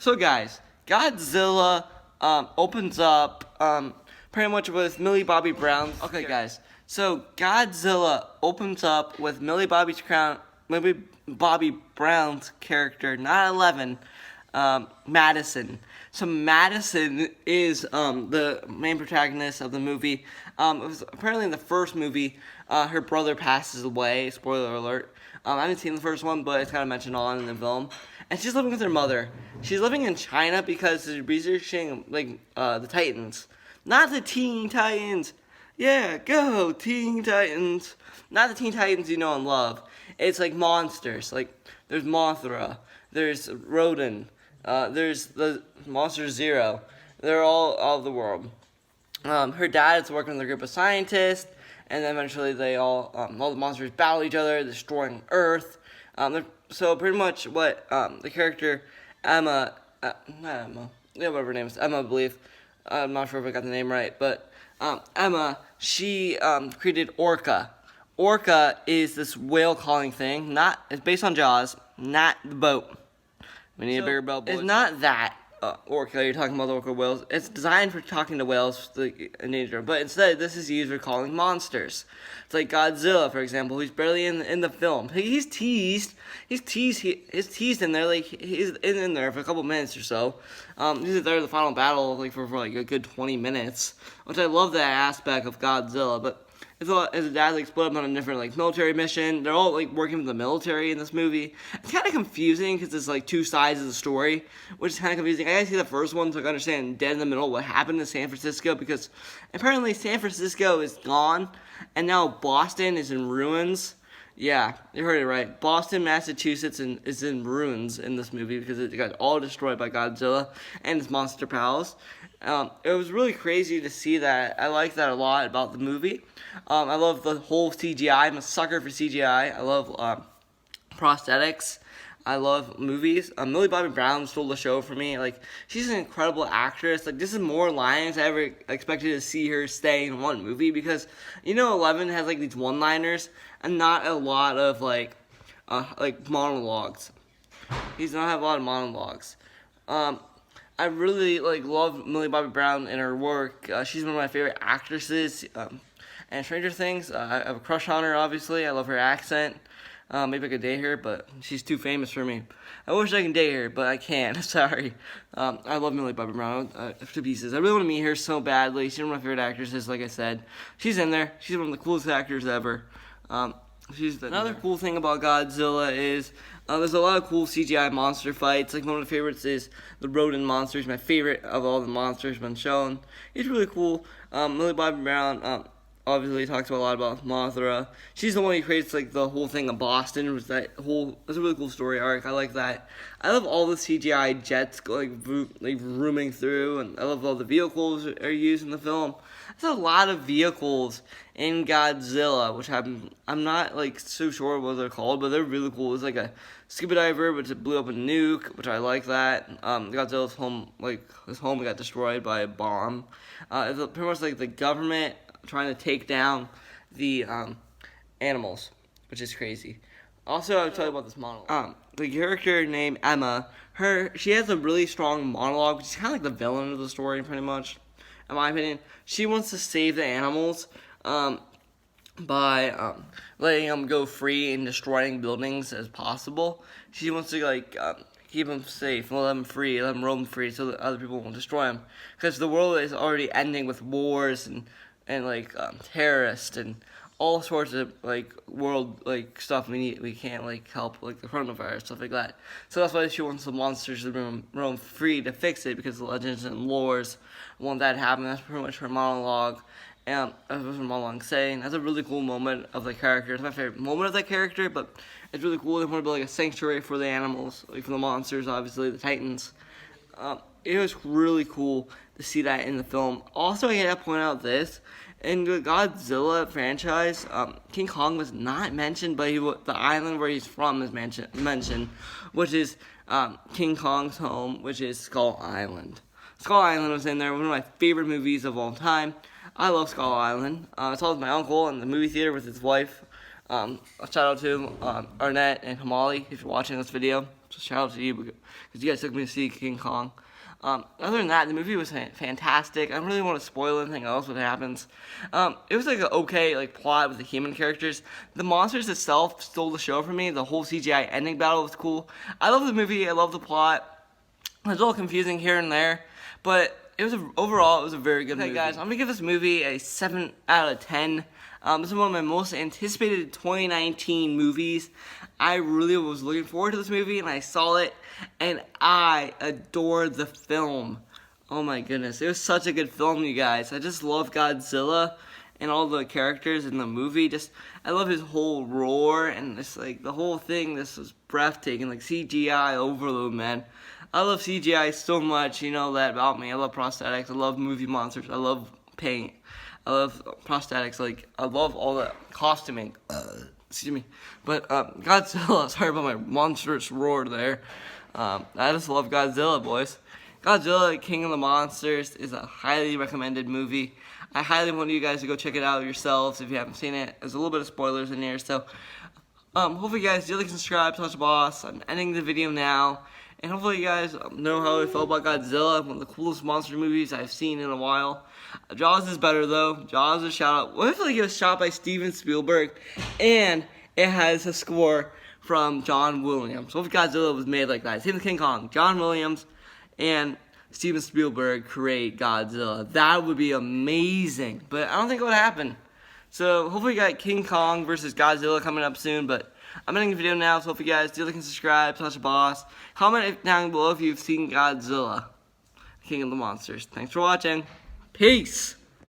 So guys, Godzilla opens up pretty much with Millie Bobby Brown. Okay guys, so Godzilla opens up with Millie Bobby Brown's character, not 11, Madison. So Madison is the main protagonist of the movie. It was apparently in the first movie, her brother passes away. Spoiler alert. I haven't seen the first one, but it's kind of mentioned on in the film. And she's living with her mother. She's living in China because they're researching the Titans, not the Teen Titans. Yeah, go Teen Titans. Not the Teen Titans you know and love. It's like monsters. Like there's Mothra, there's Rodin, there's the Monster Zero. They're all over the world. Her dad is working with a group of scientists, and then eventually they all the monsters battle each other, destroying Earth. So pretty much what the character Emma, not Emma, yeah, whatever her name is, Emma, I believe. I'm not sure if I got the name right, but Emma, she created Orca. Orca is this whale calling thing. It's based on Jaws, not the boat. We need a bigger boat. It's not that orca. You're talking about the orca whales. It's designed for talking to whales in nature, but instead this is used for calling monsters. It's like Godzilla, for example, who's barely in the film. He's teased. He's teased in there. Like he's in there for a couple minutes or so. He's there in the final battle, for like a good 20 minutes, which I love that aspect of Godzilla, but. His dad split up on a different military mission. They're all working with the military in this movie. It's kind of confusing because there's two sides of the story, which is kind of confusing. I gotta see the first one so I can understand dead in the middle what happened in San Francisco, because apparently San Francisco is gone and now Boston is in ruins. Yeah, you heard it right. Boston, Massachusetts is in ruins in this movie because it got all destroyed by Godzilla and his monster pals. It was really crazy to see that. I like that a lot about the movie. I love the whole CGI. I'm a sucker for CGI. I love prosthetics. I love movies. Millie Bobby Brown stole the show for me. She's an incredible actress. This is more lines I ever expected to see her stay in one movie, because 11 has these one-liners and not a lot of monologues. He does not have a lot of monologues. I really love Millie Bobby Brown and her work. She's one of my favorite actresses. And Stranger Things, I have a crush on her. Obviously, I love her accent. Maybe I could date her, but she's too famous for me. I wish I could date her, but I can't. Sorry. I love Millie Bobby Brown to pieces. I really want to meet her so badly. She's one of my favorite actresses, like I said. She's in there. She's one of the coolest actors ever. Another cool thing about Godzilla is there's a lot of cool CGI monster fights. One of the favorites is the Rodin monster. He's my favorite of all the monsters been shown. He's really cool. Millie Bobby Brown obviously talks a lot about Mothra. She's the one who creates the whole thing of Boston. That's a really cool story arc. I like that. I love all the CGI jets rooming through, and I love all the vehicles that are used in the film. There's a lot of vehicles in Godzilla, which I'm not so sure what they're called, but they're really cool. It's a scuba diver, which blew up a nuke, which I like that. Godzilla's home, his home got destroyed by a bomb. It's pretty much the government trying to take down the animals, which is crazy. Also, I'll tell you about this monologue. The character named Emma, she has a really strong monologue, which is kind of the villain of the story, pretty much, in my opinion. She wants to save the animals by letting them go free and destroying buildings as possible. She wants to keep them safe, let them free, let them roam free, so that other people won't destroy them. Because the world is already ending with wars and terrorists and all sorts of world stuff we can't help, the coronavirus, stuff like that. So that's why she wants the monsters to roam free to fix it, because the legends and lores want that to happen. That's pretty much her monologue. And that's what her monologue saying. That's a really cool moment of the character. It's my favorite moment of that character, but it's really cool. They want to build a sanctuary for the animals, for the monsters, obviously the Titans. It was really cool to see that in the film. Also, I gotta point out this. In the Godzilla franchise, King Kong was not mentioned, but the island where he's from is mentioned, which is King Kong's home, which is Skull Island. Skull Island was in there, one of my favorite movies of all time. I love Skull Island. I saw it with my uncle in the movie theater with his wife. A shout out to Arnett and Hamali if you're watching this video. So shout out to you because you guys took me to see King Kong. Other than that, the movie was fantastic. I don't really want to spoil anything else what happens. It was like an okay like plot with the human characters. The monsters itself stole the show from me. The whole CGI ending battle was cool. I love the movie. I love the plot. It was a little confusing here and there, but overall it was a very good movie. Okay, guys, I'm gonna give this movie a 7 out of 10. This is one of my most anticipated 2019 movies. I really was looking forward to this movie, and I saw it, and I adored the film. Oh my goodness, it was such a good film, you guys. I just love Godzilla and all the characters in the movie. I love his whole roar and just like the whole thing. This was breathtaking, like CGI overload, man. I love CGI so much. You know that about me. I love prosthetics. I love movie monsters. I love paint. I love prosthetics. Like I love all the costuming. Excuse me. But Godzilla. Sorry about my monstrous roar there. I just love Godzilla, boys. Godzilla King of the Monsters is a highly recommended movie. I highly want you guys to go check it out yourselves if you haven't seen it. There's a little bit of spoilers in here, so hopefully you guys do like and subscribe, touch the boss. I'm ending the video now. And hopefully you guys know how I felt about Godzilla, one of the coolest monster movies I've seen in a while. Jaws is better though. Jaws is a shout out. What if it was shot by Steven Spielberg and it has a score from John Williams? What if Godzilla was made like that? Same with King Kong. John Williams and Steven Spielberg create Godzilla. That would be amazing. But I don't think it would happen. So hopefully you got King Kong versus Godzilla coming up soon, but I'm ending the video now, so hopefully you guys do like and subscribe, touch the boss. Comment down below if you've seen Godzilla, King of the Monsters. Thanks for watching. Peace!